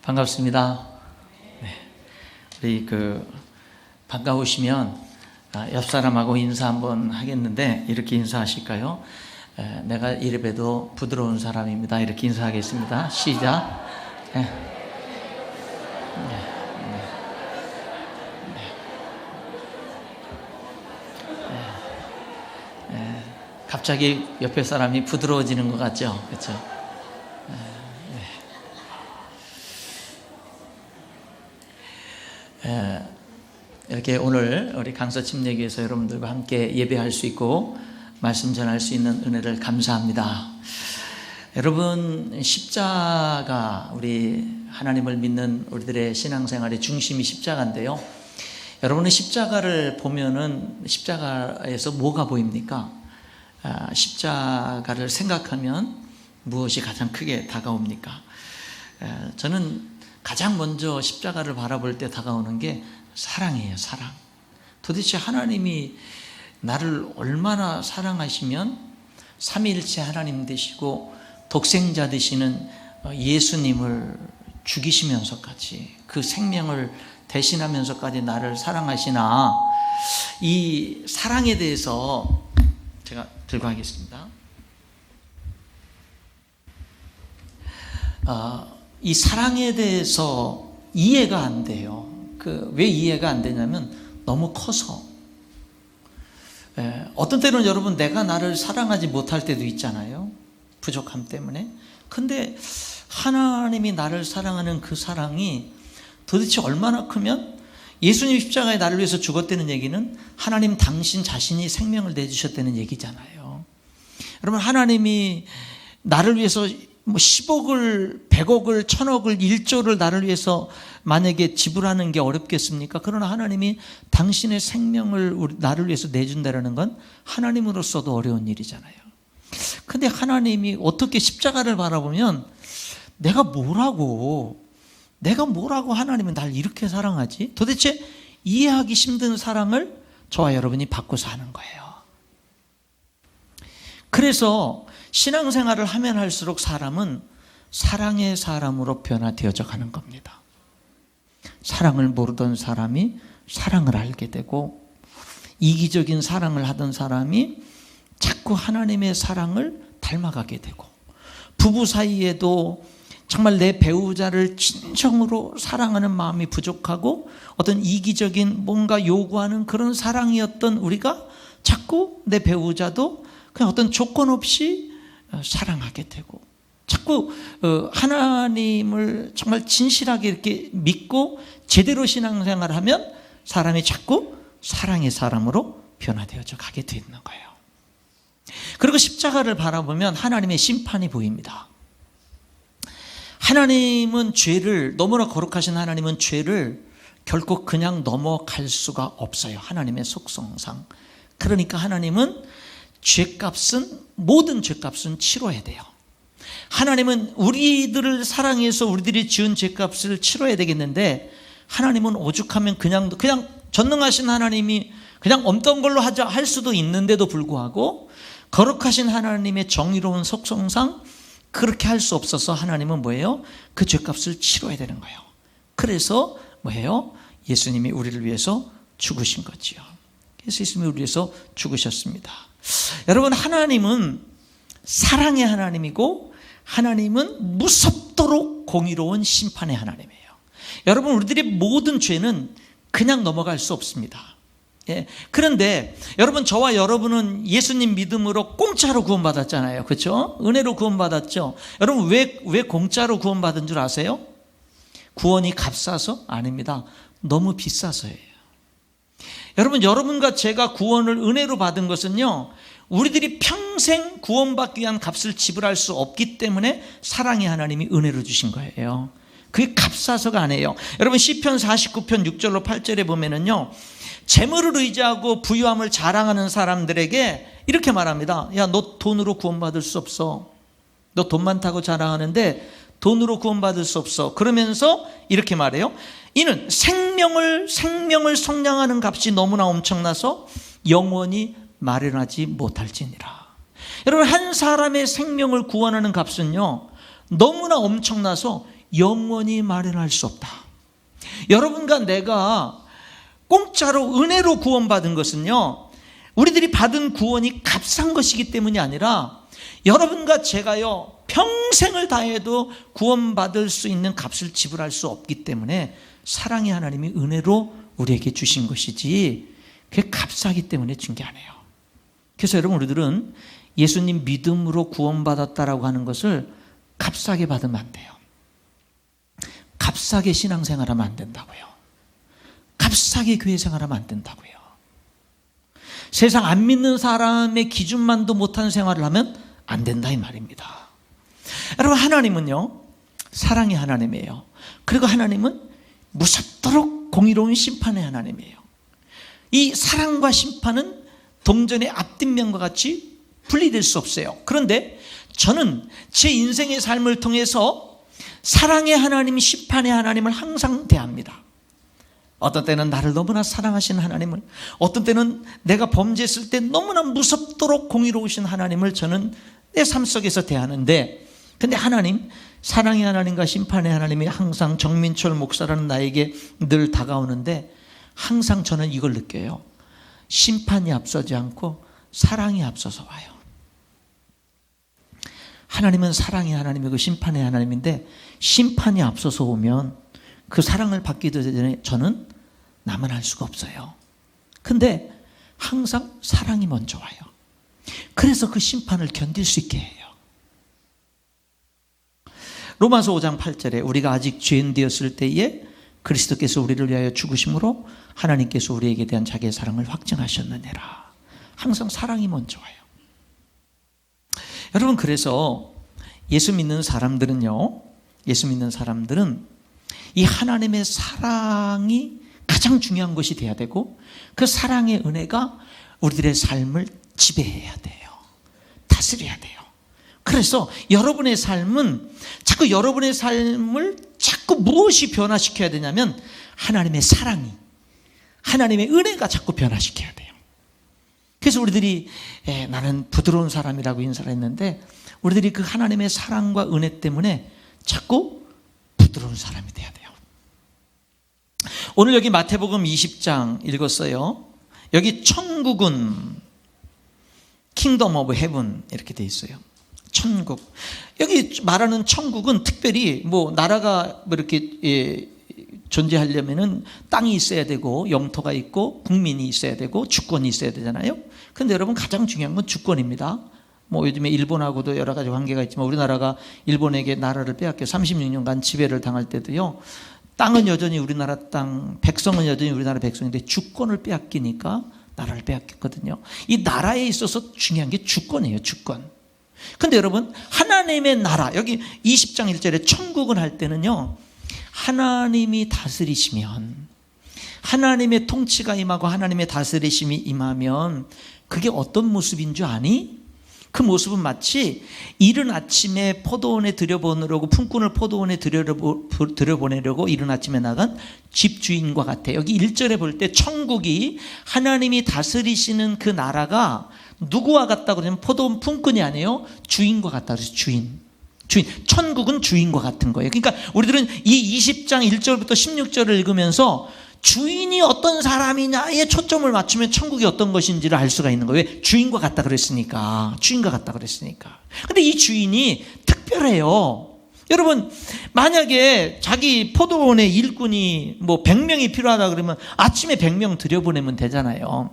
반갑습니다. 네. 우리 반가우시면 옆 사람하고 인사 한번 하겠는데 이렇게 인사하실까요? 내가 이래봬도 부드러운 사람입니다. 이렇게 인사하겠습니다. 시작. 네. 네. 네. 갑자기 옆에 사람이 부드러워지는 것 같죠? 그렇죠? 이렇게 오늘 우리 강서 침례교회에서 여러분들과 함께 예배할 수 있고 말씀 전할 수 있는 은혜를 감사합니다. 여러분, 십자가, 우리 하나님을 믿는 우리들의 신앙생활의 중심이 십자가인데요. 여러분은 십자가를 보면은 십자가에서 뭐가 보입니까? 십자가를 생각하면 무엇이 가장 크게 다가옵니까? 저는 가장 먼저 십자가를 바라볼 때 다가오는 게 사랑이에요. 사랑. 도대체 하나님이 나를 얼마나 사랑하시면 삼위일체 하나님 되시고 독생자 되시는 예수님을 죽이시면서까지 그 생명을 대신하면서까지 나를 사랑하시나, 이 사랑에 대해서 제가 들고 하겠습니다. 이 사랑에 대해서 이해가 안 돼요. 왜 이해가 안 되냐면 너무 커서. 어떤 때는 여러분, 내가 나를 사랑하지 못할 때도 있잖아요. 부족함 때문에. 근데 하나님이 나를 사랑하는 그 사랑이 도대체 얼마나 크면, 예수님 십자가에 나를 위해서 죽었다는 얘기는 하나님 당신 자신이 생명을 내주셨다는 얘기잖아요. 여러분, 하나님이 나를 위해서 10억을, 100억을, 1000억을, 1조를 나를 위해서 만약에 지불하는 게 어렵겠습니까? 그러나 하나님이 당신의 생명을 나를 위해서 내준다는 건 하나님으로서도 어려운 일이잖아요. 근데 하나님이 어떻게 십자가를 바라보면 내가 뭐라고 하나님은 날 이렇게 사랑하지? 도대체 이해하기 힘든 사랑을 저와 여러분이 받고 사는 거예요. 그래서 신앙생활을 하면 할수록 사람은 사랑의 사람으로 변화되어져 가는 겁니다. 사랑을 모르던 사람이 사랑을 알게 되고, 이기적인 사랑을 하던 사람이 자꾸 하나님의 사랑을 닮아가게 되고, 부부 사이에도 정말 내 배우자를 진정으로 사랑하는 마음이 부족하고 어떤 이기적인 뭔가 요구하는 그런 사랑이었던 우리가 자꾸 내 배우자도 그냥 어떤 조건 없이 사랑하게 되고, 자꾸 하나님을 정말 진실하게 이렇게 믿고 제대로 신앙생활을 하면 사람이 자꾸 사랑의 사람으로 변화되어져 가게 되는 거예요. 그리고 십자가를 바라보면 하나님의 심판이 보입니다. 하나님은 죄를, 너무나 거룩하신 하나님은 죄를 결코 그냥 넘어갈 수가 없어요. 하나님의 속성상. 그러니까 하나님은 모든 죄값은 치러야 돼요. 하나님은 우리들을 사랑해서 우리들이 지은 죄값을 치러야 되겠는데, 하나님은 오죽하면 그냥 전능하신 하나님이 그냥 없던 걸로 할 수도 있는데도 불구하고 거룩하신 하나님의 정의로운 속성상 그렇게 할 수 없어서 하나님은 뭐예요? 그 죄값을 치러야 되는 거예요. 그래서 뭐예요? 예수님이 우리를 위해서 죽으신 거지요. 그래서 예수님이 우리를 위해서 죽으셨습니다. 여러분, 하나님은 사랑의 하나님이고 하나님은 무섭도록 공의로운 심판의 하나님이에요. 여러분, 우리들의 모든 죄는 그냥 넘어갈 수 없습니다. 그런데 여러분, 저와 여러분은 예수님 믿음으로 공짜로 구원받았잖아요. 그렇죠? 은혜로 구원받았죠. 여러분, 왜 공짜로 구원받은 줄 아세요? 구원이 값싸서? 아닙니다. 너무 비싸서예요. 여러분과 제가 구원을 은혜로 받은 것은요, 우리들이 평생 구원받기 위한 값을 지불할 수 없기 때문에 사랑의 하나님이 은혜로 주신 거예요. 그게 값싸서가 아니에요. 여러분, 시편 49편 6절로 8절에 보면은요, 재물을 의지하고 부유함을 자랑하는 사람들에게 이렇게 말합니다. 야, 너 돈으로 구원받을 수 없어. 너 돈 많다고 자랑하는데 돈으로 구원받을 수 없어. 그러면서 이렇게 말해요. 이는 생명을 속량하는 값이 너무나 엄청나서 영원히 마련하지 못할지니라. 여러분, 한 사람의 생명을 구원하는 값은요, 너무나 엄청나서 영원히 마련할 수 없다. 여러분과 내가 공짜로 은혜로 구원받은 것은요, 우리들이 받은 구원이 값싼 것이기 때문이 아니라 여러분과 제가요 평생을 다해도 구원받을 수 있는 값을 지불할 수 없기 때문에 사랑의 하나님이 은혜로 우리에게 주신 것이지 그게 값싸기 때문에 준 게 아니에요. 그래서 여러분, 우리들은 예수님 믿음으로 구원받았다라고 하는 것을 값싸게 받으면 안 돼요. 값싸게 신앙생활하면 안 된다고요. 값싸게 교회 생활하면 안 된다고요. 세상 안 믿는 사람의 기준만도 못하는 생활을 하면 안 된다 이 말입니다. 여러분, 하나님은요 사랑의 하나님이에요. 그리고 하나님은 무섭도록 공의로운 심판의 하나님이에요. 이 사랑과 심판은 동전의 앞뒷면과 같이 분리될 수 없어요. 그런데 저는 제 인생의 삶을 통해서 사랑의 하나님, 심판의 하나님을 항상 대합니다. 어떤 때는 나를 너무나 사랑하시는 하나님을, 어떤 때는 내가 범죄했을 때 너무나 무섭도록 공의로우신 하나님을 저는 내 삶 속에서 대하는데, 근데 하나님, 사랑의 하나님과 심판의 하나님이 항상 정민철 목사라는 나에게 늘 다가오는데 항상 저는 이걸 느껴요. 심판이 앞서지 않고 사랑이 앞서서 와요. 하나님은 사랑의 하나님이고 심판의 하나님인데 심판이 앞서서 오면 그 사랑을 받기 전에 저는 남은 할 수가 없어요. 근데 항상 사랑이 먼저 와요. 그래서 그 심판을 견딜 수 있게 해요. 로마서 5장 8절에 우리가 아직 죄인 되었을 때에 그리스도께서 우리를 위하여 죽으심으로 하나님께서 우리에게 대한 자기의 사랑을 확증하셨느니라. 항상 사랑이 먼저 와요. 여러분, 그래서 예수 믿는 사람들은요, 예수 믿는 사람들은 이 하나님의 사랑이 가장 중요한 것이 돼야 되고 그 사랑의 은혜가 우리들의 삶을 지배해야 돼요. 다스려야 돼요. 그래서 여러분의 삶은 자꾸 여러분의 삶을 자꾸 무엇이 변화시켜야 되냐면 하나님의 사랑이, 하나님의 은혜가 자꾸 변화시켜야 돼요. 그래서 우리들이 나는 부드러운 사람이라고 인사를 했는데 우리들이 그 하나님의 사랑과 은혜 때문에 자꾸 부드러운 사람이 돼야 돼요. 오늘 여기 마태복음 20장 읽었어요. 여기 천국은 킹덤 오브 헤븐 이렇게 돼 있어요. 천국. 여기 말하는 천국은 특별히 뭐 나라가 뭐 이렇게 존재하려면은 땅이 있어야 되고 영토가 있고 국민이 있어야 되고 주권이 있어야 되잖아요. 근데 여러분, 가장 중요한 건 주권입니다. 뭐 요즘에 일본하고도 여러 가지 관계가 있지만 우리나라가 일본에게 나라를 빼앗겨 36년간 지배를 당할 때도요, 땅은 여전히 우리나라 땅, 백성은 여전히 우리나라 백성인데 주권을 빼앗기니까 나라를 빼앗겼거든요. 이 나라에 있어서 중요한 게 주권이에요. 주권. 근데 여러분, 하나님의 나라, 여기 20장 1절에 천국은 할 때는요, 하나님이 다스리시면, 하나님의 통치가 임하고 하나님의 다스리심이 임하면 그게 어떤 모습인 줄 아니? 그 모습은 마치 이른 아침에 포도원에 들여보내려고, 품꾼을 포도원에 들여보내려고 이른 아침에 나간 집주인과 같아요. 여기 1절에 볼 때 천국이 하나님이 다스리시는 그 나라가 누구와 같다고 그러면 포도원 품꾼이 아니에요. 주인과 같다 그래서 주인. 천국은 주인과 같은 거예요. 그러니까 우리들은 이 20장 1절부터 16절을 읽으면서 주인이 어떤 사람이냐에 초점을 맞추면 천국이 어떤 것인지를 알 수가 있는 거예요. 왜? 주인과 같다 그랬으니까. 주인과 같다 그랬으니까. 근데 이 주인이 특별해요. 여러분, 만약에 자기 포도원에 일꾼이 뭐 100명이 필요하다 그러면 아침에 100명 들여보내면 되잖아요.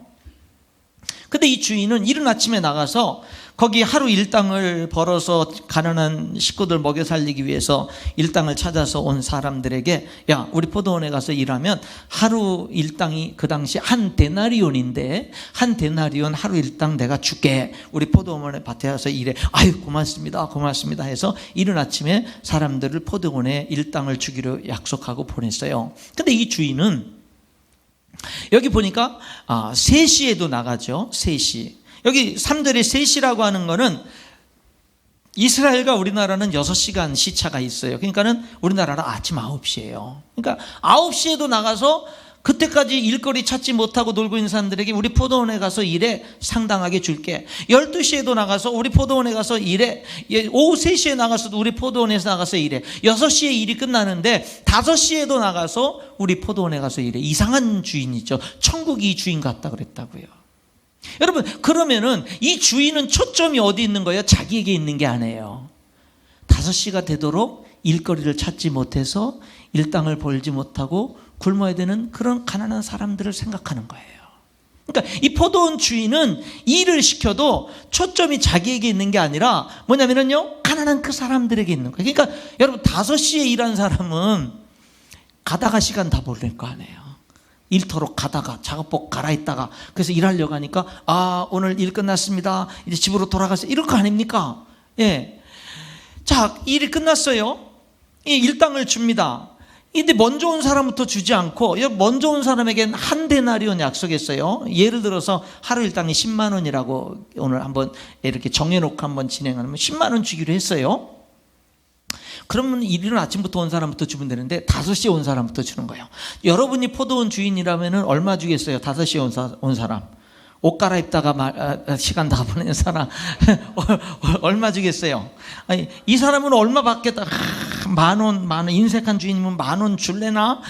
근데 이 주인은 이른 아침에 나가서 거기 하루 일당을 벌어서 가난한 식구들 먹여 살리기 위해서 일당을 찾아서 온 사람들에게, 야, 우리 포도원에 가서 일하면 하루 일당이 그 당시 한 데나리온인데 한 데나리온 하루 일당 내가 줄게. 우리 포도원에 밭에 가서 일해. 아유, 고맙습니다. 고맙습니다 해서 이른 아침에 사람들을 포도원에 일당을 주기로 약속하고 보냈어요. 근데 이 주인은 여기 보니까 3시에도 나가죠. 3시. 여기 3절에 3시라고 하는 거는 이스라엘과 우리나라는 6시간 시차가 있어요. 그러니까는 우리나라는 아침 9시예요. 그러니까 9시에도 나가서 그때까지 일거리 찾지 못하고 놀고 있는 사람들에게 우리 포도원에 가서 일해, 상당하게 줄게. 12시에도 나가서 우리 포도원에 가서 일해. 오후 3시에 나가서도 우리 포도원에서 나가서 일해. 6시에 일이 끝나는데 5시에도 나가서 우리 포도원에 가서 일해. 이상한 주인이죠. 천국이 이 주인 같다 그랬다고요. 여러분, 그러면은 이 주인은 초점이 어디 있는 거예요? 자기에게 있는 게 아니에요. 5시가 되도록 일거리를 찾지 못해서 일당을 벌지 못하고 굶어야 되는 그런 가난한 사람들을 생각하는 거예요. 그러니까 이 포도원 주인은 일을 시켜도 초점이 자기에게 있는 게 아니라 뭐냐면요, 가난한 그 사람들에게 있는 거예요. 그러니까 여러분, 5시에 일한 사람은 가다가 시간 다 보낼 거 아니에요. 일터로 가다가 작업복 갈아입다가 그래서 일하려고 하니까 오늘 일 끝났습니다, 이제 집으로 돌아가세요, 이럴 거 아닙니까? 예. 자, 일이 끝났어요. 이 일당을 줍니다. 근데 먼저 온 사람부터 주지 않고 먼저 온 사람에게는 한 데나리온 약속했어요. 예를 들어서 하루 일당이 10만 원이라고 오늘 한번 이렇게 정해놓고 한번 진행하면 10만 원 주기로 했어요. 그러면 이른 아침부터 온 사람부터 주면 되는데 5시에 온 사람부터 주는 거예요. 여러분이 포도원 주인이라면 얼마 주겠어요? 5시에 온 사람. 옷 갈아입다가 시간 다 보내는 사람 얼마 주겠어요? 아니, 이 사람은 얼마 받겠다? 만 원, 인색한 주인이면 10,000원 줄래나?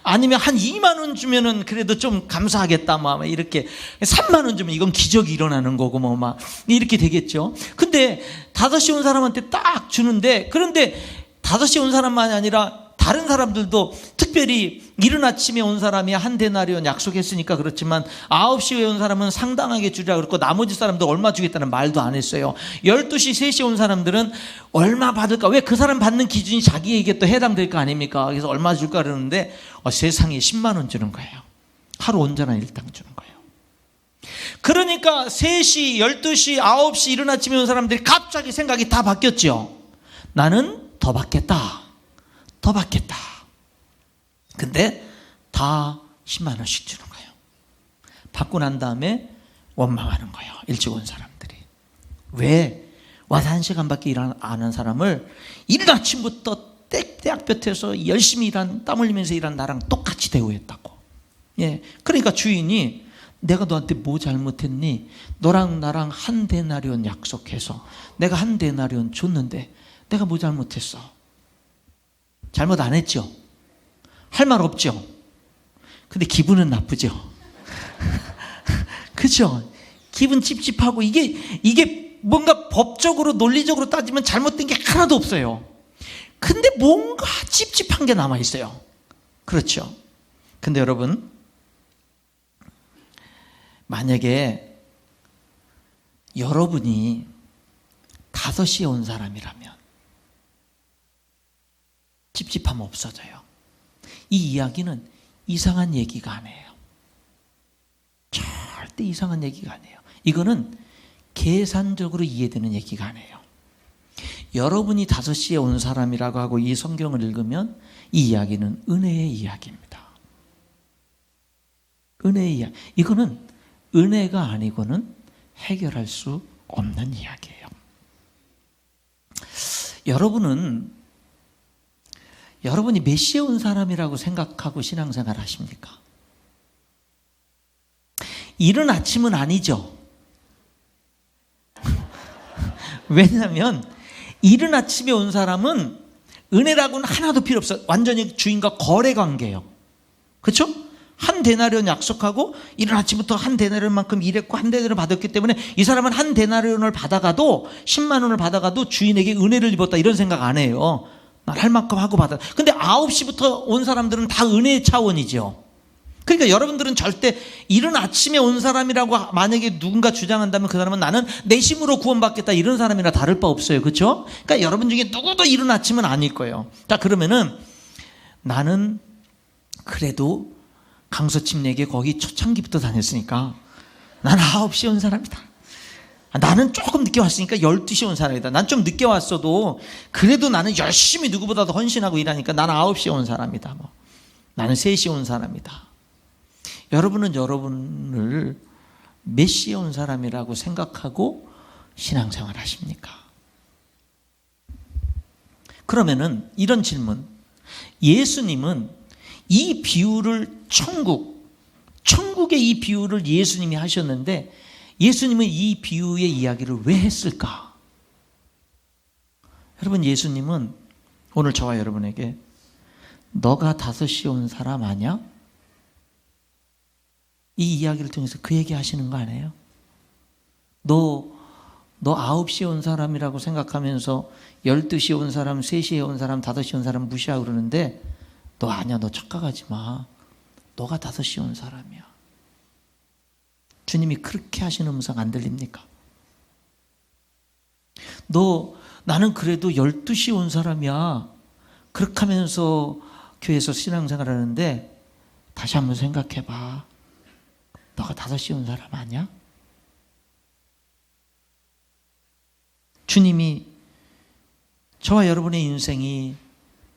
아니면 한 2만 원 주면은 그래도 좀 감사하겠다. 막 이렇게 3만 원 주면 이건 기적이 일어나는 거고 막 이렇게 되겠죠. 근데 5시 온 사람한테 딱 주는데, 그런데 5시 온 사람만이 아니라 다른 사람들도 특별히 이른 아침에 온 사람이 한 데나리온 약속했으니까 그렇지만 9시에 온 사람은 상당하게 주리라 그랬고 나머지 사람들 얼마 주겠다는 말도 안 했어요. 12시, 3시에 온 사람들은 얼마 받을까? 왜 그 사람 받는 기준이 자기에게 또 해당될 거 아닙니까? 그래서 얼마 줄까 그러는데 세상에 10만 원 주는 거예요. 하루 온전한 일당 주는 거예요. 그러니까 3시, 12시, 9시 이른 아침에 온 사람들이 갑자기 생각이 다 바뀌었죠. 나는 더 받겠다. 더 받겠다. 근데 다 10만 원씩 주는 거예요. 받고 난 다음에 원망하는 거예요. 일찍 온 사람들이. 왜? 와서 1시간밖에 일 안 한 사람을 이른 아침부터 떼약볕에서 열심히 땀 흘리면서 일한 나랑 똑같이 대우했다고. 예. 그러니까 주인이 내가 너한테 뭐 잘못했니? 너랑 나랑 한 데나리온 약속해서 내가 한 데나리온 줬는데 내가 뭐 잘못했어? 잘못 안 했죠? 할 말 없죠? 근데 기분은 나쁘죠? 그죠? 기분 찝찝하고 이게 뭔가 법적으로 논리적으로 따지면 잘못된 게 하나도 없어요. 근데 뭔가 찝찝한 게 남아있어요. 그렇죠? 근데 여러분, 만약에 여러분이 5시에 온 사람이라면 찝찝함 없어져요. 이 이야기는 이상한 얘기가 아니에요. 절대 이상한 얘기가 아니에요. 이거는 계산적으로 이해되는 얘기가 아니에요. 여러분이 5시에 온 사람이라고 하고 이 성경을 읽으면 이 이야기는 은혜의 이야기입니다. 은혜의 이야기. 이거는 은혜가 아니고는 해결할 수 없는 이야기예요. 여러분이 몇 시에 온 사람이라고 생각하고 신앙생활 하십니까? 이른 아침은 아니죠. 왜냐하면 이른 아침에 온 사람은 은혜라고는 하나도 필요 없어요. 완전히 주인과 거래 관계예요. 그렇죠? 한 데나리온 약속하고 이른 아침부터 한 데나리온만큼 일했고 한 데나리온을 받았기 때문에 이 사람은 한 데나리온을 받아가도 10만 원을 받아가도 주인에게 은혜를 입었다 이런 생각 안 해요. 난 할 만큼 하고 받아. 근데 9시부터 온 사람들은 다 은혜의 차원이죠. 그러니까 여러분들은 절대 이른 아침에 온 사람이라고 만약에 누군가 주장한다면 그 사람은 나는 내 힘으로 구원받겠다 이런 사람이나 다를 바 없어요. 그렇죠? 그러니까 여러분 중에 누구도 이른 아침은 아닐 거예요. 자, 그러면은 나는 그래도 강서침례교회 거기 초창기부터 다녔으니까 나는 9시에 온 사람이다. 나는 조금 늦게 왔으니까 12시에 온 사람이다. 난 좀 늦게 왔어도 그래도 나는 열심히 누구보다도 헌신하고 일하니까 나는 9시에 온 사람이다. 나는 3시에 온 사람이다. 여러분은 여러분을 몇 시에 온 사람이라고 생각하고 신앙생활 하십니까? 그러면은 이런 질문. 예수님은 이 비유를 천국의 이 비유를 예수님이 하셨는데 예수님은 이 비유의 이야기를 왜 했을까? 여러분, 예수님은 오늘 저와 여러분에게 너가 5시에 온 사람 아니야? 이 이야기를 통해서 그 얘기 하시는 거 아니에요? 너 9시에 온 사람이라고 생각하면서 12시에 온 사람, 3시에 온 사람, 5시에 온 사람 무시하고 그러는데 너 아니야, 너 착각하지 마. 너가 5시에 온 사람이야. 주님이 그렇게 하시는 음성 안 들립니까? 나는 그래도 12시에 온 사람이야. 그렇게 하면서 교회에서 신앙생활 하는데 다시 한번 생각해봐. 너가 5시에 온 사람 아니야? 주님이 저와 여러분의 인생이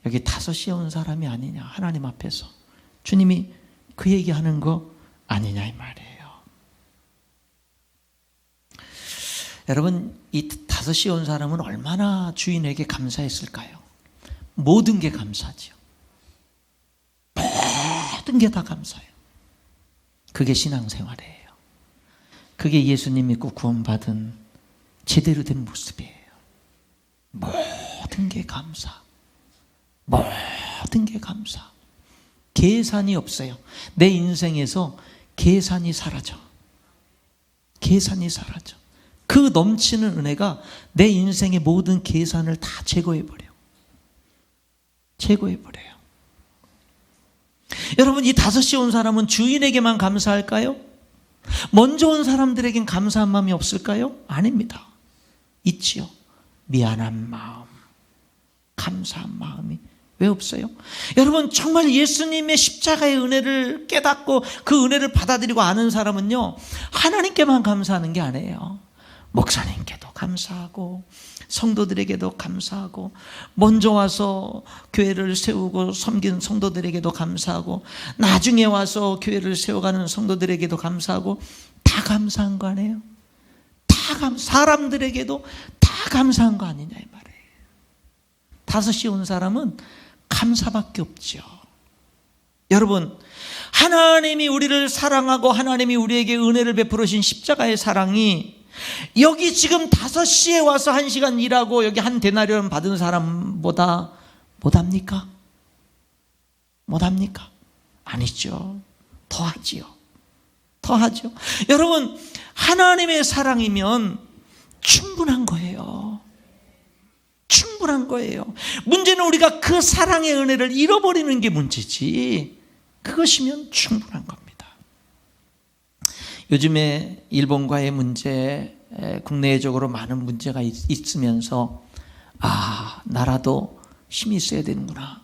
여기 5시에 온 사람이 아니냐, 하나님 앞에서 주님이 그 얘기하는 거 아니냐 이 말이에요. 여러분, 이 5시에 온 사람은 얼마나 주인에게 감사했을까요? 모든 게 감사죠. 모든 게 다 감사해요. 그게 신앙생활이에요. 그게 예수님 믿고 구원받은 제대로 된 모습이에요. 모든 게 감사. 모든 게 감사. 계산이 없어요. 내 인생에서 계산이 사라져. 계산이 사라져. 그 넘치는 은혜가 내 인생의 모든 계산을 다 제거해버려요. 제거해버려요. 여러분, 이 5시에 온 사람은 주인에게만 감사할까요? 먼저 온 사람들에겐 감사한 마음이 없을까요? 아닙니다. 있지요. 미안한 마음, 감사한 마음이 왜 없어요? 여러분, 정말 예수님의 십자가의 은혜를 깨닫고 그 은혜를 받아들이고 아는 사람은요, 하나님께만 감사하는 게 아니에요. 목사님께도 감사하고 성도들에게도 감사하고 먼저 와서 교회를 세우고 섬긴 성도들에게도 감사하고 나중에 와서 교회를 세워가는 성도들에게도 감사하고 다 감사한 거 아니에요? 사람들에게도 다 감사한 거 아니냐 이 말이에요. 5시에 온 사람은 감사밖에 없죠. 여러분, 하나님이 우리를 사랑하고 하나님이 우리에게 은혜를 베풀어 주신 십자가의 사랑이 여기 지금 5시에 와서 1시간 일하고 여기 한 데나리온 받은 사람보다 못합니까? 못합니까? 아니죠. 더하지요. 더하죠. 여러분, 하나님의 사랑이면 충분한 거예요. 충분한 거예요. 문제는 우리가 그 사랑의 은혜를 잃어버리는 게 문제지, 그것이면 충분한 겁니다. 요즘에 일본과의 문제, 국내적으로 많은 문제가 있으면서 나라도 힘이 있어야 되는구나,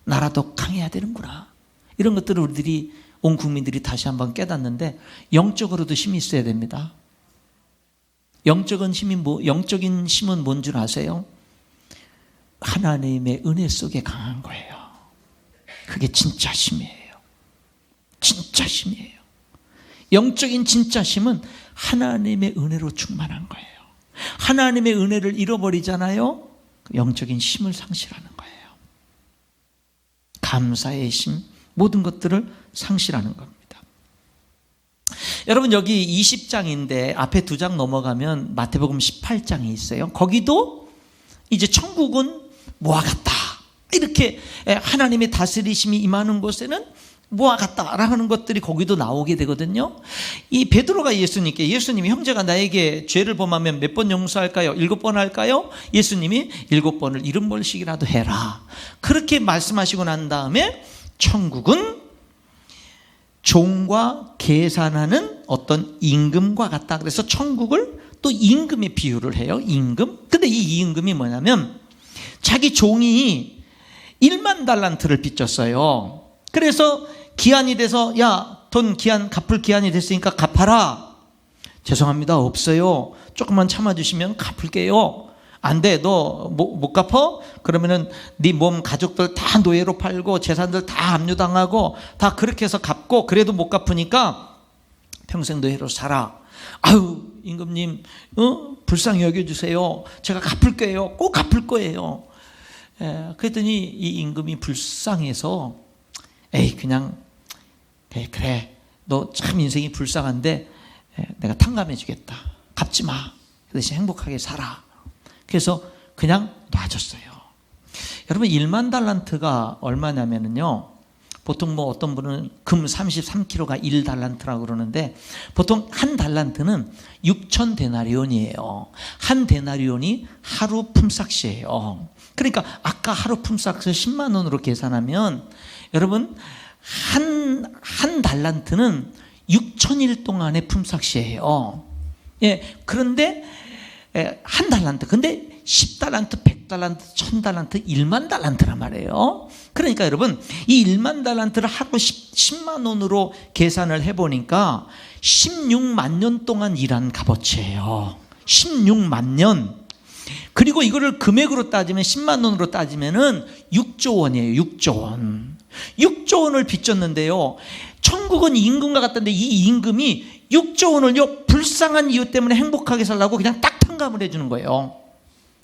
나라도 강해야 되는구나, 이런 것들을 우리들이 온 국민들이 다시 한번 깨닫는데 영적으로도 힘이 있어야 됩니다. 영적인 힘은 뭔 줄 아세요? 하나님의 은혜 속에 강한 거예요. 그게 진짜 힘이에요. 진짜 힘이에요. 영적인 진짜 힘은 하나님의 은혜로 충만한 거예요. 하나님의 은혜를 잃어버리잖아요. 영적인 힘을 상실하는 거예요. 감사의 힘, 모든 것들을 상실하는 겁니다. 여러분, 여기 20장인데 앞에 2장 넘어가면 마태복음 18장이 있어요. 거기도 이제 천국은 뭐와 같다, 이렇게 하나님의 다스리심이 임하는 곳에는 뭐와 같다라는 것들이 거기도 나오게 되거든요. 이 베드로가 예수님이 형제가 나에게 죄를 범하면 몇 번 용서할까요? 7번 할까요? 예수님이 7번을 70번씩이라도 해라, 그렇게 말씀하시고 난 다음에 천국은 종과 계산하는 어떤 임금과 같다, 그래서 천국을 또 임금에 비유를 해요. 임금. 근데 이 임금이 뭐냐면 자기 종이 1만 달란트를 빚졌어요. 그래서 기한이 돼서 돈 갚을 기한이 됐으니까 갚아라. 죄송합니다, 없어요. 조금만 참아주시면 갚을게요. 안 돼, 너 못 갚어? 그러면은 네 몸 가족들 다 노예로 팔고 재산들 다 압류당하고 다 그렇게 해서 갚고, 그래도 못 갚으니까 평생 노예로 살아. 아유, 임금님, 불쌍히 여겨주세요. 제가 갚을게요. 꼭 갚을 거예요. 그랬더니 이 임금이 불쌍해서 에이 그냥 그래 너 참 인생이 불쌍한데 내가 탕감해 주겠다. 갚지 마. 그 대신 행복하게 살아. 그래서 그냥 놔줬어요. 여러분 1만 달란트가 얼마냐면요, 보통 뭐 어떤 분은 금 33kg가 1달란트라고 그러는데, 보통 한 달란트는 6천 데나리온이에요. 한 데나리온이 하루 품삯이에요. 그러니까 아까 하루 품삯을 10만 원으로 계산하면 여러분 한 달란트는 6천일 동안의 품삯이에요. 예, 그런데 한 달란트, 근데 10달란트, 100달란트, 1000달란트, 1만 달란트란 말이에요. 그러니까 여러분 이 1만 달란트를 하루 10만 원으로 계산을 해보니까 16만 년 동안 일한 값어치예요. 16만 년. 그리고 이거를 금액으로 따지면 10만 원으로 따지면은 6조 원이에요. 6조 원. 6조 원을 빚졌는데요, 천국은 임금과 같던데 이 임금이 6조 원을요 불쌍한 이유 때문에 행복하게 살라고 그냥 딱 탕감을 해주는 거예요.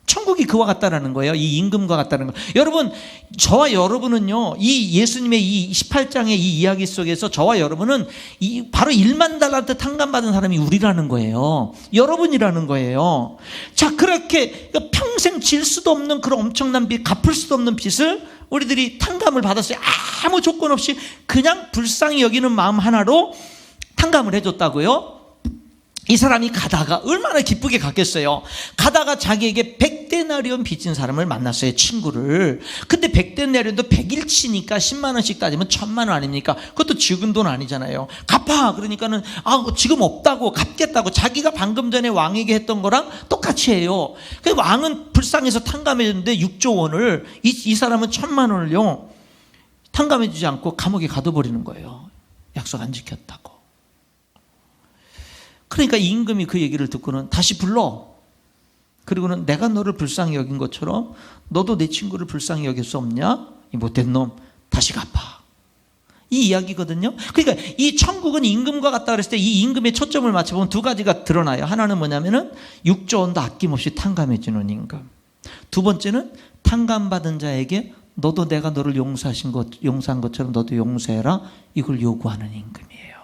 천국이 그와 같다라는 거예요. 이 임금과 같다는 거. 여러분, 저와 여러분은요, 이 예수님의 이 18장의 이 이야기 속에서 저와 여러분은 바로 1만 달란트 탕감받은 사람이 우리라는 거예요. 여러분이라는 거예요. 자, 그렇게 평생 질 수도 없는 그런 엄청난 빚, 갚을 수도 없는 빚을 우리들이 탕감을 받았어요. 아무 조건 없이 그냥 불쌍히 여기는 마음 하나로 탕감을 해줬다고요. 이 사람이 가다가 얼마나 기쁘게 갔겠어요. 가다가 자기에게 100데나리온 빚진 사람을 만났어요, 친구를. 근데 100데나리온도 100일치니까 10만 원씩 따지면 1000만 원 아닙니까? 그것도 적은 돈 아니잖아요. 갚아. 그러니까는 지금 없다고, 갚겠다고. 자기가 방금 전에 왕에게 했던 거랑 똑같이 해요. 그 왕은 불쌍해서 탕감해 줬는데 6조 원을 이 사람은 1000만 원을요 탕감해 주지 않고 감옥에 가둬버리는 거예요. 약속 안 지켰다고. 그러니까 임금이 그 얘기를 듣고는 다시 불러. 그리고는 내가 너를 불쌍히 여긴 것처럼 너도 내 친구를 불쌍히 여길 수 없냐? 이 못된 놈, 다시 갚아. 이 이야기거든요. 그러니까 이 천국은 임금과 같다 그랬을 때 이 임금의 초점을 맞춰보면 두 가지가 드러나요. 하나는 뭐냐면은 6조 원도 아낌없이 탕감해 주는 임금. 두 번째는 탕감받은 자에게 너도 내가 너를 용서한 것처럼 너도 용서해라, 이걸 요구하는 임금이에요.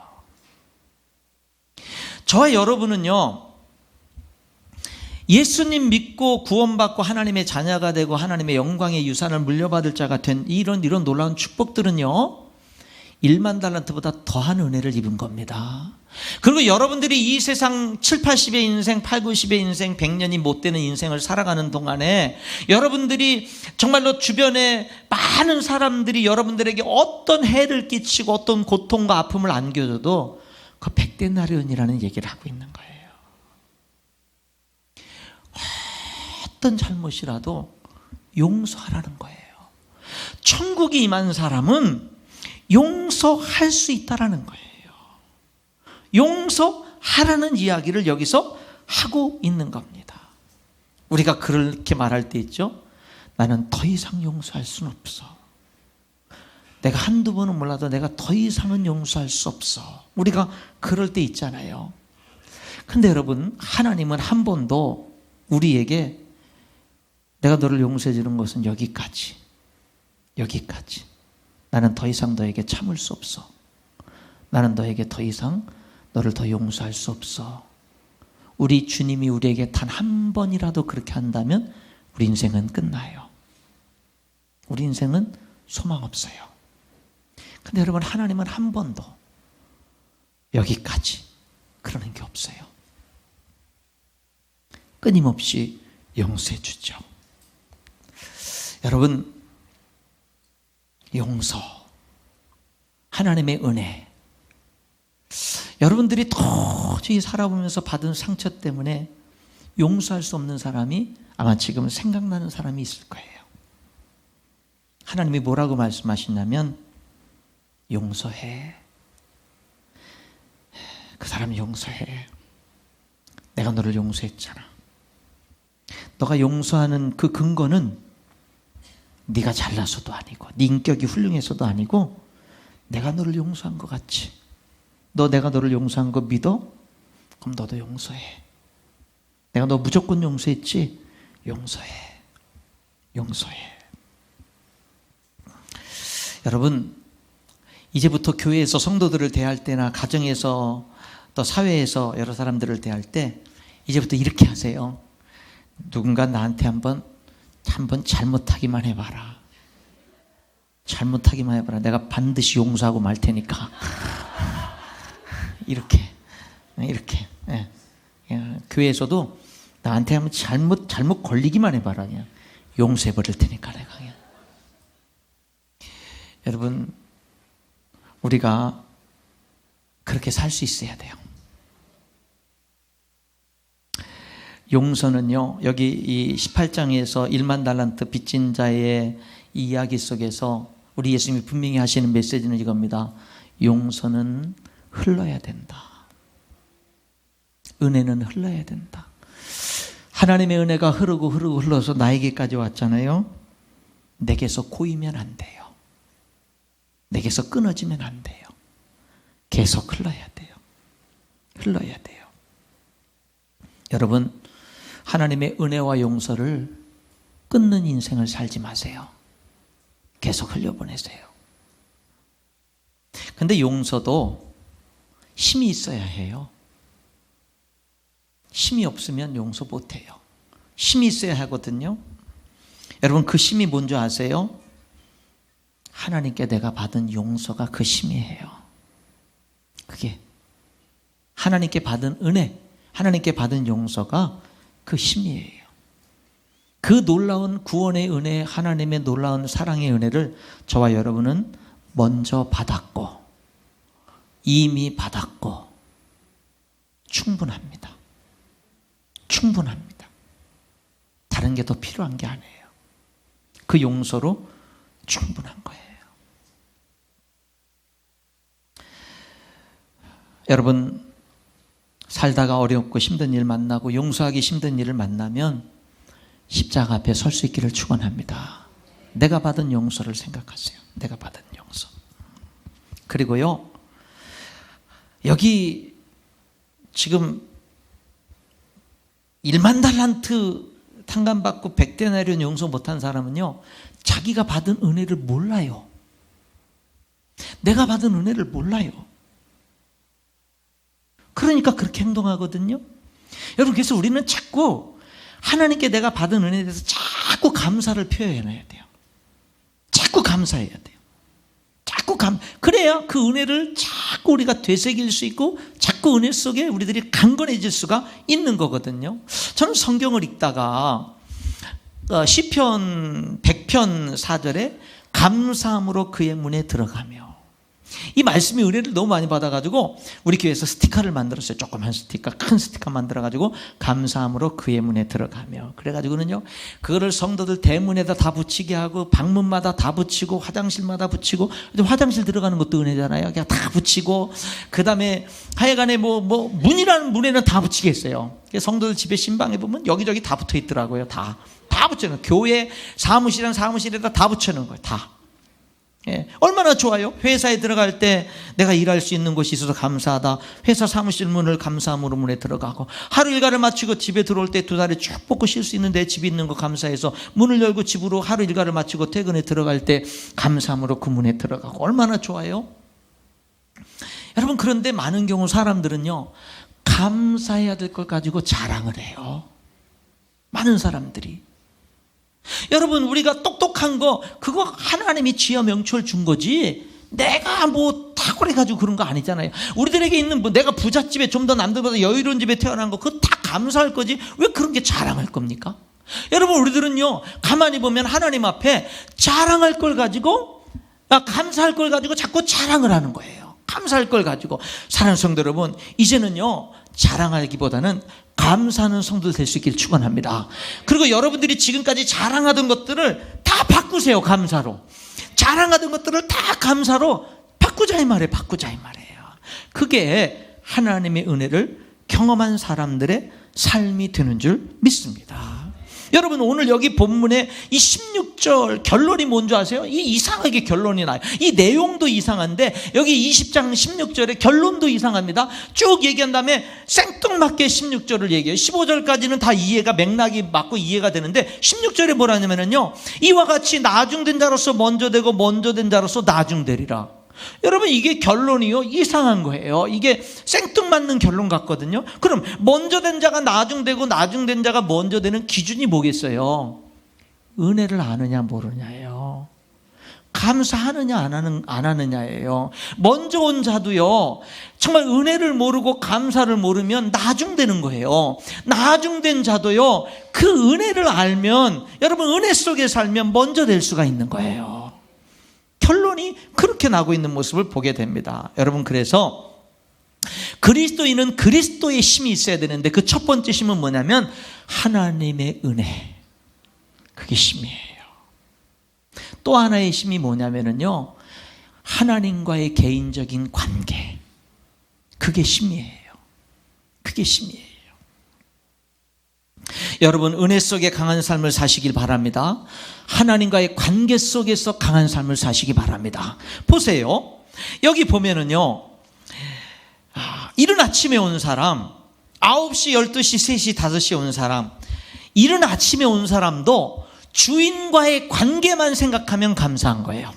저와 여러분은요, 예수님 믿고 구원받고 하나님의 자녀가 되고 하나님의 영광의 유산을 물려받을 자가 된 이런 놀라운 축복들은요 1만 달란트보다 더한 은혜를 입은 겁니다. 그리고 여러분들이 이 세상 7, 80의 인생, 8, 90의 인생, 100년이 못 되는 인생을 살아가는 동안에 여러분들이 정말로 주변에 많은 사람들이 여러분들에게 어떤 해를 끼치고 어떤 고통과 아픔을 안겨줘도 그 100데나리온이라는 얘기를 하고 있는 거예요. 어떤 잘못이라도 용서하라는 거예요. 천국이 임한 사람은 용서할 수 있다라는 거예요. 용서하라는 이야기를 여기서 하고 있는 겁니다. 우리가 그렇게 말할 때 있죠. 나는 더 이상 용서할 수는 없어. 내가 한두 번은 몰라도 내가 더 이상은 용서할 수 없어. 우리가 그럴 때 있잖아요. 근데 여러분, 하나님은 한 번도 우리에게 내가 너를 용서해 주는 것은 여기까지. 나는 더 이상 너에게 참을 수 없어. 나는 너에게 더 이상 너를 더 용서할 수 없어. 우리 주님이 우리에게 단 한 번이라도 그렇게 한다면 우리 인생은 끝나요. 우리 인생은 소망 없어요. 근데 여러분, 하나님은 한 번도 여기까지 그러는 게 없어요. 끊임없이 용서해 주죠. 여러분, 용서, 하나님의 은혜, 여러분들이 도저히 살아보면서 받은 상처 때문에 용서할 수 없는 사람이 아마 지금 생각나는 사람이 있을 거예요. 하나님이 뭐라고 말씀하시냐면 용서해. 그 사람 용서해. 내가 너를 용서했잖아. 너가 용서하는 그 근거는 네가 잘나서도 아니고 네 인격이 훌륭해서도 아니고 내가 너를 용서한 것 같지. 내가 너를 용서한 거 믿어? 그럼 너도 용서해. 내가 너 무조건 용서했지? 용서해. 여러분, 이제부터 교회에서 성도들을 대할 때나 가정에서 또 사회에서 여러 사람들을 대할 때 이제부터 이렇게 하세요. 누군가 나한테 한번 잘못하기만 해봐라. 잘못하기만 해봐라. 내가 반드시 용서하고 말 테니까. 이렇게. 예. 교회에서도 나한테 한번 잘못 걸리기만 해봐라. 그냥 용서해버릴 테니까 내가 그냥. 여러분, 우리가 그렇게 살 수 있어야 돼요. 용서는요, 여기 이 18장에서 1만 달란트 빚진 자의 이 이야기 속에서 우리 예수님이 분명히 하시는 메시지는 이겁니다. 용서는 흘러야 된다. 은혜는 흘러야 된다. 하나님의 은혜가 흐르고 흘러서 나에게까지 왔잖아요. 내게서 고이면 안 돼요. 내게서 끊어지면 안 돼요. 계속 흘러야 돼요. 흘러야 돼요. 여러분, 하나님의 은혜와 용서를 끊는 인생을 살지 마세요. 계속 흘려보내세요. 근데 용서도 힘이 있어야 해요. 힘이 없으면 용서 못해요. 힘이 있어야 하거든요. 여러분, 그 힘이 뭔지 아세요? 하나님께 내가 받은 용서가 그 힘이에요. 그게 하나님께 받은 은혜, 하나님께 받은 용서가 그 힘이에요. 그 놀라운 구원의 은혜, 하나님의 놀라운 사랑의 은혜를 저와 여러분은 먼저 받았고 이미 받았고 충분합니다. 충분합니다. 다른 게 더 필요한 게 아니에요. 그 용서로 충분한 거예요. 여러분, 살다가 어렵고 힘든 일 만나고 용서하기 힘든 일을 만나면 십자가 앞에 설 수 있기를 축원합니다. 내가 받은 용서를 생각하세요. 내가 받은 용서. 그리고요, 여기 지금 1만 달란트 탕감받고 100데나리온 용서 못한 사람은요, 자기가 받은 은혜를 몰라요. 내가 받은 은혜를 몰라요. 그러니까 그렇게 행동하거든요. 여러분, 그래서 우리는 자꾸 하나님께 내가 받은 은혜에 대해서 자꾸 감사를 표현해야 돼요. 자꾸 감사해야 돼요. 그래야 그 은혜를 자꾸 우리가 되새길 수 있고 자꾸 은혜 속에 우리들이 강건해질 수가 있는 거거든요. 저는 성경을 읽다가 시편 100편 4절에 감사함으로 그의 문에 들어가며, 이 말씀이 은혜를 너무 많이 받아가지고 우리 교회에서 스티커를 만들었어요. 조그만 스티커, 큰 스티커 만들어가지고 감사함으로 그의 문에 들어가며, 그래가지고는요, 그거를 성도들 대문에다 다 붙이게 하고 방문마다 다 붙이고 화장실마다 붙이고, 화장실 들어가는 것도 은혜잖아요. 그냥 다 붙이고, 그 다음에 하여간에 문이라는 문에는 다 붙이게 했어요. 성도들 집에 신방에 보면 여기저기 다 붙어 있더라고요. 다 붙여놓은, 교회 사무실에다 다 붙여놓은 거예요. 다. 예, 얼마나 좋아요. 회사에 들어갈 때 내가 일할 수 있는 곳이 있어서 감사하다. 회사 사무실 문을 감사함으로 문에 들어가고, 하루 일과를 마치고 집에 들어올 때 두 다리 쭉 뻗고 쉴 수 있는 내 집이 있는 거 감사해서 문을 열고 집으로 하루 일과를 마치고 퇴근에 들어갈 때 감사함으로 그 문에 들어가고, 얼마나 좋아요. 여러분, 그런데 많은 경우 사람들은요, 감사해야 될 걸 가지고 자랑을 해요. 많은 사람들이. 여러분, 우리가 똑똑한 거, 그거 하나님이 지혜 명철 준 거지 내가 탁월해가지고 그런 거 아니잖아요. 우리들에게 있는 내가 부잣집에 좀 더 남들보다 여유로운 집에 태어난 거, 그거 다 감사할 거지 왜 그런 게 자랑할 겁니까? 여러분, 우리들은요, 가만히 보면 하나님 앞에 자랑할 걸 가지고, 감사할 걸 가지고 자꾸 자랑을 하는 거예요. 감사할 걸 가지고. 사랑하는 성도 여러분, 이제는요, 자랑하기보다는 감사하는 성도 될 수 있기를 축원합니다. 그리고 여러분들이 지금까지 자랑하던 것들을 다 바꾸세요. 감사로. 자랑하던 것들을 다 감사로 바꾸자 이 말이에요. 그게 하나님의 은혜를 경험한 사람들의 삶이 되는 줄 믿습니다. 여러분, 오늘 여기 본문에 이 16절 결론이 뭔지 아세요? 이 이상하게 결론이 나요. 이 내용도 이상한데 여기 20장 16절의 결론도 이상합니다. 쭉 얘기한 다음에 생뚱맞게 16절을 얘기해요. 15절까지는 다 이해가, 맥락이 맞고 이해가 되는데 16절에 뭐라냐면요, 이와 같이 나중된 자로서 먼저 되고 먼저 된 자로서 나중되리라. 여러분, 이게 결론이요, 이상한 거예요. 이게 생뚱맞는 결론 같거든요. 그럼 먼저 된 자가 나중되고 나중된 자가 먼저 되는 기준이 뭐겠어요? 은혜를 아느냐 모르냐예요. 감사하느냐 안 하느냐예요. 먼저 온 자도요, 정말 은혜를 모르고 감사를 모르면 나중되는 거예요. 나중된 자도요, 그 은혜를 알면, 여러분, 은혜 속에 살면 먼저 될 수가 있는 거예요. 결론이 그렇게 나고 있는 모습을 보게 됩니다. 여러분, 그래서 그리스도인은 그리스도의 힘이 있어야 되는데, 그 첫 번째 힘은 뭐냐면 하나님의 은혜, 그게 힘이에요. 또 하나의 힘이 뭐냐면요, 하나님과의 개인적인 관계, 그게 힘이에요. 그게 힘이에요. 여러분, 은혜 속에 강한 삶을 사시길 바랍니다. 하나님과의 관계 속에서 강한 삶을 사시기 바랍니다. 보세요, 여기 보면은요, 이른 아침에 온 사람, 9시, 12시, 3시, 5시에 온 사람, 이른 아침에 온 사람도 주인과의 관계만 생각하면 감사한 거예요.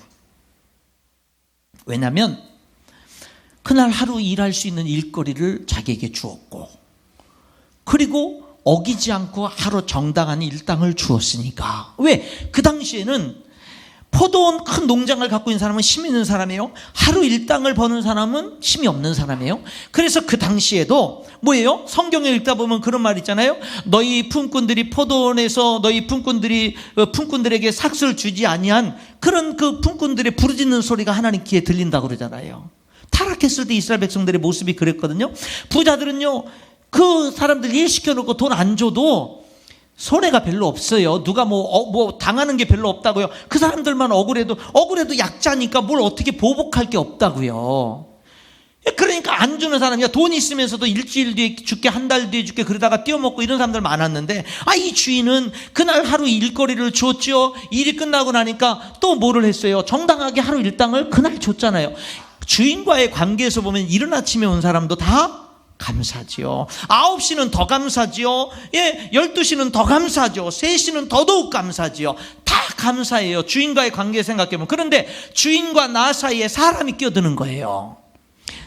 왜냐하면 그날 하루 일할 수 있는 일거리를 자기에게 주었고, 그리고 어기지 않고 하루 정당한 일당을 주었으니까. 왜? 그 당시에는 포도원 큰 농장을 갖고 있는 사람은 힘 있는 사람이에요. 하루 일당을 버는 사람은 힘이 없는 사람이에요. 그래서 그 당시에도 뭐예요? 성경에 읽다 보면 그런 말 있잖아요. 너희 품꾼들이 포도원에서 너희 품꾼들에게 삭슬 주지 아니한 그런 그 품꾼들의 부르짖는 소리가 하나님 귀에 들린다고 그러잖아요. 타락했을 때 이스라엘 백성들의 모습이 그랬거든요. 부자들은요, 그 사람들 일 시켜놓고 돈 안 줘도 손해가 별로 없어요. 누가 뭐 당하는 게 별로 없다고요. 그 사람들만 억울해도 약자니까 뭘 어떻게 보복할 게 없다고요. 그러니까 안 주는 사람이야. 돈 있으면서도 일주일 뒤에 줄게, 한 달 뒤에 줄게, 그러다가 띄어먹고 이런 사람들 많았는데, 이 주인은 그날 하루 일거리를 줬죠. 일이 끝나고 나니까 또 뭐를 했어요? 정당하게 하루 일당을 그날 줬잖아요. 주인과의 관계에서 보면 이른 아침에 온 사람도 다 감사지요. 9시는 더 감사지요. 12시는 더 감사죠. 3시는 더더욱 감사지요. 다 감사해요. 주인과의 관계 생각해보면. 그런데 주인과 나 사이에 사람이 끼어드는 거예요.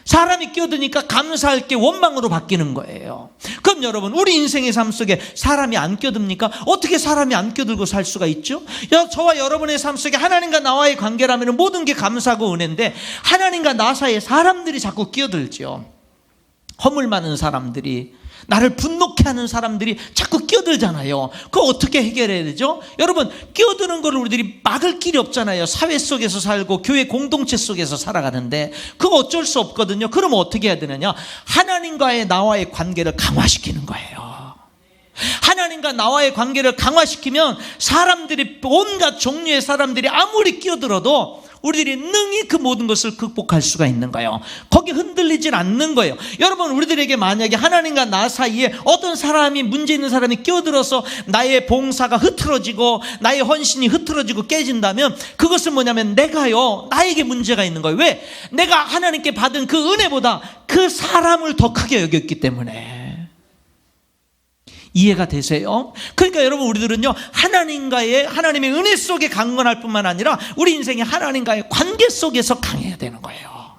사람이 끼어드니까 감사할 게 원망으로 바뀌는 거예요. 그럼 여러분, 우리 인생의 삶 속에 사람이 안 끼어듭니까? 어떻게 사람이 안 끼어들고 살 수가 있죠? 저와 여러분의 삶 속에 하나님과 나와의 관계라면 모든 게 감사하고 은혜인데, 하나님과 나 사이에 사람들이 자꾸 끼어들죠. 허물 많은 사람들이, 나를 분노케 하는 사람들이 자꾸 끼어들잖아요. 그거 어떻게 해결해야 되죠? 여러분, 끼어드는 걸 우리들이 막을 길이 없잖아요. 사회 속에서 살고 교회 공동체 속에서 살아가는데 그거 어쩔 수 없거든요. 그러면 어떻게 해야 되느냐? 하나님과의 나와의 관계를 강화시키는 거예요. 하나님과 나와의 관계를 강화시키면 사람들이, 온갖 종류의 사람들이 아무리 끼어들어도 우리들이 능히 그 모든 것을 극복할 수가 있는 거예요. 거기 흔들리질 않는 거예요. 여러분, 우리들에게 만약에 하나님과 나 사이에 어떤 사람이, 문제 있는 사람이 끼어들어서 나의 봉사가 흐트러지고 나의 헌신이 흐트러지고 깨진다면, 그것은 뭐냐면 내가요, 나에게 문제가 있는 거예요. 왜? 내가 하나님께 받은 그 은혜보다 그 사람을 더 크게 여겼기 때문에. 이해가 되세요? 그러니까 여러분, 우리들은요, 하나님의 은혜 속에 강건할 뿐만 아니라 우리 인생의 하나님과의 관계 속에서 강해야 되는 거예요.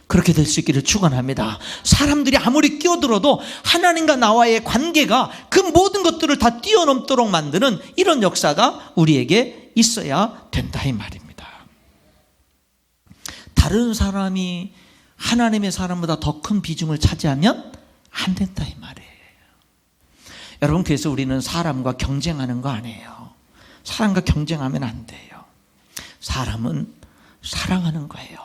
그렇게 될 수 있기를 축원합니다. 사람들이 아무리 끼어들어도 하나님과 나와의 관계가 그 모든 것들을 다 뛰어넘도록 만드는 이런 역사가 우리에게 있어야 된다, 이 말입니다. 다른 사람이 하나님의 사람보다 더 큰 비중을 차지하면 안 된다, 이 말이에요. 여러분, 그래서 우리는 사람과 경쟁하는 거 아니에요. 사람과 경쟁하면 안 돼요. 사람은 사랑하는 거예요.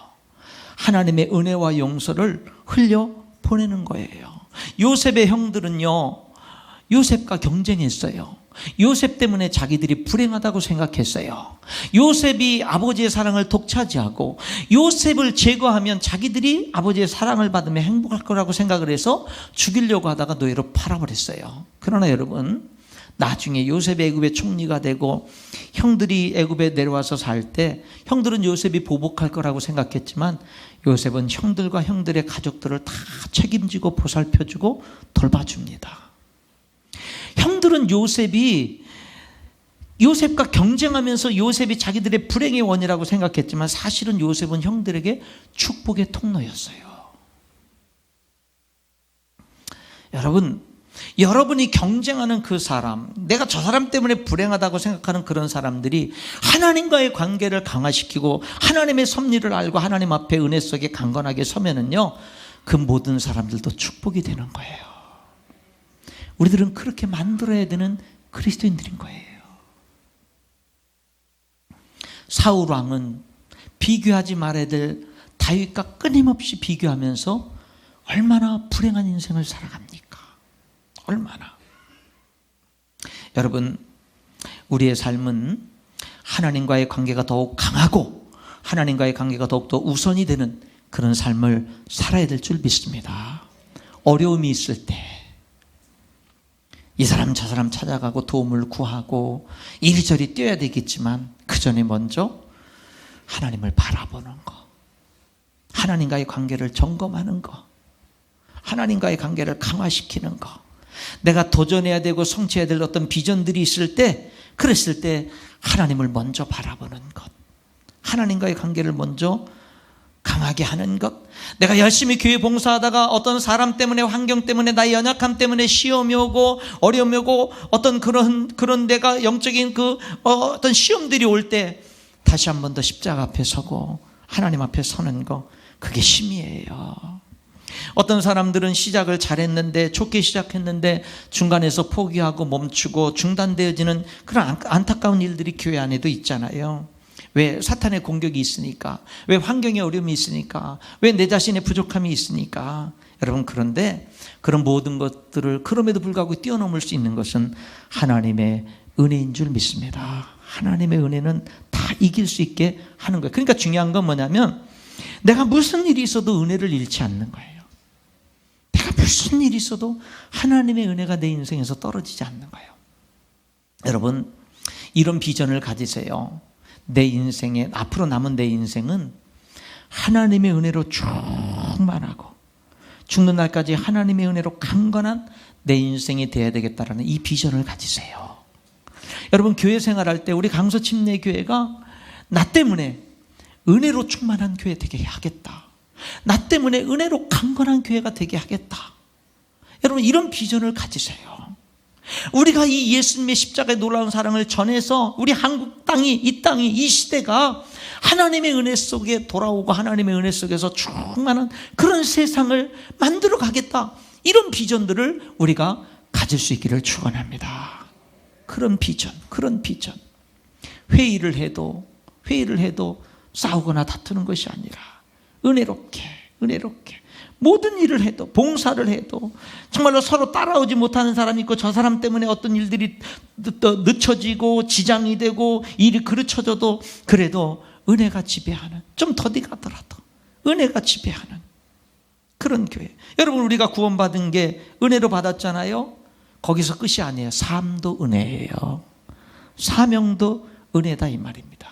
하나님의 은혜와 용서를 흘려 보내는 거예요. 요셉의 형들은요, 요셉과 경쟁했어요. 요셉 때문에 자기들이 불행하다고 생각했어요. 요셉이 아버지의 사랑을 독차지하고 요셉을 제거하면 자기들이 아버지의 사랑을 받으면 행복할 거라고 생각을 해서 죽이려고 하다가 노예로 팔아버렸어요. 그러나 여러분, 나중에 요셉이 애굽의 총리가 되고 형들이 애굽에 내려와서 살 때 형들은 요셉이 보복할 거라고 생각했지만 요셉은 형들과 형들의 가족들을 다 책임지고 보살펴주고 돌봐줍니다. 형들은 요셉이 요셉과 경쟁하면서 요셉이 자기들의 불행의 원이라고 생각했지만 사실은 요셉은 형들에게 축복의 통로였어요. 여러분이 경쟁하는 그 사람, 내가 저 사람 때문에 불행하다고 생각하는 그런 사람들이 하나님과의 관계를 강화시키고 하나님의 섭리를 알고 하나님 앞에 은혜 속에 강건하게 서면은요, 그 모든 사람들도 축복이 되는 거예요. 우리들은 그렇게 만들어야 되는 그리스도인들인 거예요. 사울 왕은 비교하지 말아야 될 다윗과 끊임없이 비교하면서 얼마나 불행한 인생을 살아갑니까? 얼마나. 여러분, 우리의 삶은 하나님과의 관계가 더욱 강하고 하나님과의 관계가 더욱더 우선이 되는 그런 삶을 살아야 될 줄 믿습니다. 어려움이 있을 때 이 사람 저 사람 찾아가고 도움을 구하고 이리저리 뛰어야 되겠지만 그 전에 먼저 하나님을 바라보는 거, 하나님과의 관계를 점검하는 거, 하나님과의 관계를 강화시키는 거, 내가 도전해야 되고 성취해야 될 어떤 비전들이 있을 때, 그랬을 때 하나님을 먼저 바라보는 것, 하나님과의 관계를 먼저 강하게 하는 것. 내가 열심히 교회 봉사하다가 어떤 사람 때문에, 환경 때문에, 나의 연약함 때문에 시험이 오고 어려움이 오고 어떤 그런 내가 영적인 어떤 시험들이 올 때 다시 한 번 더 십자가 앞에 서고 하나님 앞에 서는 거, 그게 힘이에요. 어떤 사람들은 시작을 잘했는데, 좋게 시작했는데 중간에서 포기하고 멈추고 중단되어지는 그런 안타까운 일들이 교회 안에도 있잖아요. 왜? 사탄의 공격이 있으니까, 왜? 환경의 어려움이 있으니까, 왜? 내 자신의 부족함이 있으니까. 여러분, 그런데 그런 모든 것들을 그럼에도 불구하고 뛰어넘을 수 있는 것은 하나님의 은혜인 줄 믿습니다. 하나님의 은혜는 다 이길 수 있게 하는 거예요. 그러니까 중요한 건 뭐냐면, 내가 무슨 일이 있어도 은혜를 잃지 않는 거예요. 내가 무슨 일이 있어도 하나님의 은혜가 내 인생에서 떨어지지 않는 거예요. 여러분, 이런 비전을 가지세요. 내 인생에, 앞으로 남은 내 인생은 하나님의 은혜로 충만하고 죽는 날까지 하나님의 은혜로 강건한 내 인생이 되어야 되겠다라는 이 비전을 가지세요. 여러분, 교회 생활할 때 우리 강서 침례교회가 나 때문에 은혜로 충만한 교회 되게 하겠다, 나 때문에 은혜로 강건한 교회가 되게 하겠다. 여러분, 이런 비전을 가지세요. 우리가 이 예수님의 십자가의 놀라운 사랑을 전해서 우리 한국 땅이, 이 땅이, 이 시대가 하나님의 은혜 속에 돌아오고 하나님의 은혜 속에서 충만한 그런 세상을 만들어 가겠다, 이런 비전들을 우리가 가질 수 있기를 축원합니다. 그런 비전. 회의를 해도 싸우거나 다투는 것이 아니라 은혜롭게 모든 일을 해도, 봉사를 해도 정말로 서로 따라오지 못하는 사람이 있고 저 사람 때문에 어떤 일들이 늦춰지고 지장이 되고 일이 그르쳐져도 그래도 은혜가 지배하는, 좀 더디 가더라도 은혜가 지배하는 그런 교회. 여러분, 우리가 구원받은 게 은혜로 받았잖아요. 거기서 끝이 아니에요. 삶도 은혜예요. 사명도 은혜다, 이 말입니다.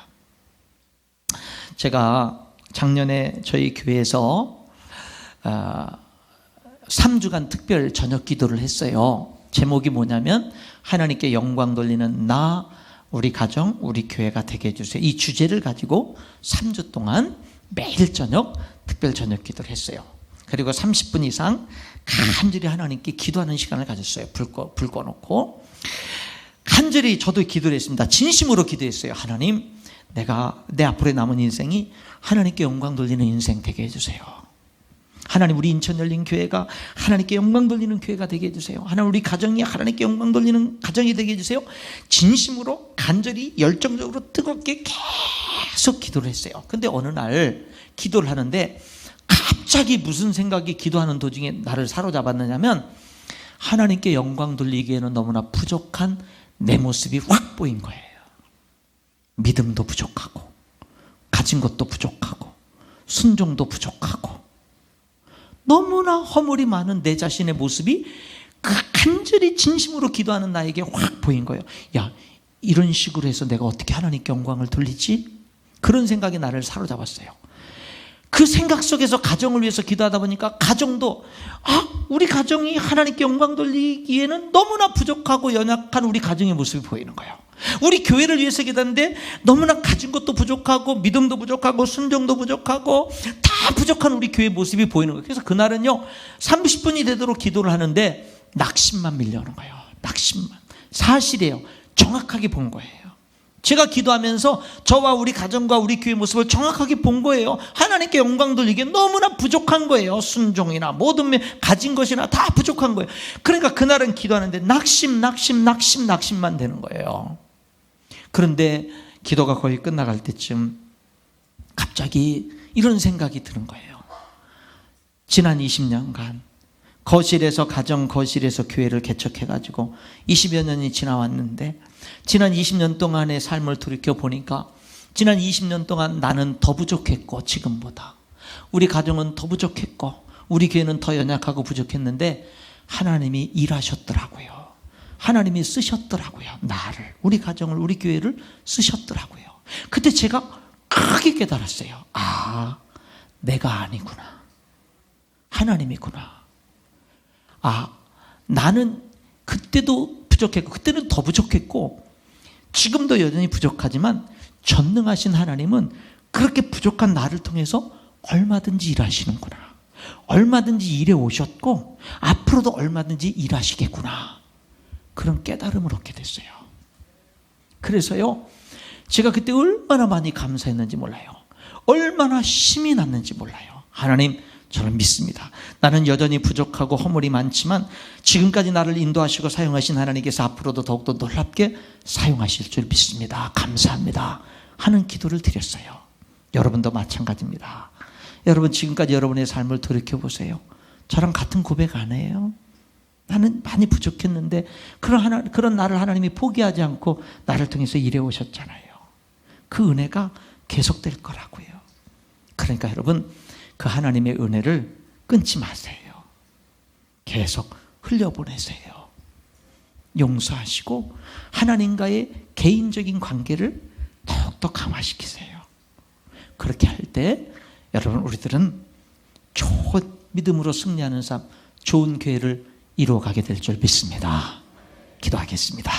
제가 작년에 저희 교회에서 3주간 특별 저녁 기도를 했어요. 제목이 뭐냐면 하나님께 영광 돌리는 나, 우리 가정, 우리 교회가 되게 해주세요. 이 주제를 가지고 3주 동안 매일 저녁 특별 저녁 기도를 했어요. 그리고 30분 이상 간절히 하나님께 기도하는 시간을 가졌어요. 불 꺼놓고 간절히 저도 기도를 했습니다. 진심으로 기도했어요. 하나님, 내가 내 앞으로의 남은 인생이 하나님께 영광 돌리는 인생 되게 해주세요. 하나님, 우리 인천열린교회가 하나님께 영광 돌리는 교회가 되게 해주세요. 하나님, 우리 가정이 하나님께 영광 돌리는 가정이 되게 해주세요. 진심으로 간절히 열정적으로 뜨겁게 계속 기도를 했어요. 근데 어느 날 기도를 하는데 갑자기 무슨 생각이 기도하는 도중에 나를 사로잡았느냐면, 하나님께 영광 돌리기에는 너무나 부족한 내 모습이 확 보인 거예요. 믿음도 부족하고 가진 것도 부족하고 순종도 부족하고 너무나 허물이 많은 내 자신의 모습이 그 간절히 진심으로 기도하는 나에게 확 보인 거예요. 야, 이런 식으로 해서 내가 어떻게 하나님께 영광을 돌리지? 그런 생각이 나를 사로잡았어요. 그 생각 속에서 가정을 위해서 기도하다 보니까 가정도, 우리 가정이 하나님께 영광 돌리기에는 너무나 부족하고 연약한 우리 가정의 모습이 보이는 거예요. 우리 교회를 위해서 기도하는데 너무나 가진 것도 부족하고 믿음도 부족하고 순종도 부족하고 다 부족한 우리 교회 모습이 보이는 거예요. 그래서 그날은요 30분이 되도록 기도를 하는데 낙심만 밀려오는 거예요. 낙심만. 사실이에요. 정확하게 본 거예요. 제가 기도하면서 저와 우리 가정과 우리 교회 모습을 정확하게 본 거예요. 하나님께 영광 돌리기에 너무나 부족한 거예요. 순종이나 모든 가진 것이나 다 부족한 거예요. 그러니까 그날은 기도하는데 낙심만 되는 거예요. 그런데 기도가 거의 끝나갈 때쯤 갑자기 이런 생각이 드는 거예요. 지난 20년간 거실에서 가정 거실에서 교회를 개척해가지고 20여 년이 지나왔는데 지난 20년 동안의 삶을 돌이켜보니까 지난 20년 동안 나는 더 부족했고 지금보다 우리 가정은 더 부족했고 우리 교회는 더 연약하고 부족했는데 하나님이 일하셨더라고요. 하나님이 쓰셨더라고요. 나를, 우리 가정을, 우리 교회를 쓰셨더라고요. 그때 제가 크게 깨달았어요. 아, 내가 아니구나. 하나님이구나. 아, 나는 그때도 부족했고 그때는 더 부족했고 지금도 여전히 부족하지만 전능하신 하나님은 그렇게 부족한 나를 통해서 얼마든지 일하시는구나. 얼마든지 일해 오셨고 앞으로도 얼마든지 일하시겠구나. 그런 깨달음을 얻게 됐어요. 그래서요 제가 그때 얼마나 많이 감사했는지 몰라요. 얼마나 힘이 났는지 몰라요. 하나님, 저는 믿습니다. 나는 여전히 부족하고 허물이 많지만 지금까지 나를 인도하시고 사용하신 하나님께서 앞으로도 더욱더 놀랍게 사용하실 줄 믿습니다. 감사합니다 하는 기도를 드렸어요. 여러분도 마찬가지입니다. 여러분 지금까지 여러분의 삶을 돌이켜보세요. 저랑 같은 고백 안 해요? 나는 많이 부족했는데 그런 나를 하나님이 포기하지 않고 나를 통해서 일해 오셨잖아요. 그 은혜가 계속될 거라고요. 그러니까 여러분 그 하나님의 은혜를 끊지 마세요. 계속 흘려보내세요. 용서하시고 하나님과의 개인적인 관계를 더욱더 강화시키세요. 그렇게 할 때 여러분 우리들은 좋은 믿음으로 승리하는 삶, 좋은 교회를 이루어가게 될 줄 믿습니다. 기도하겠습니다.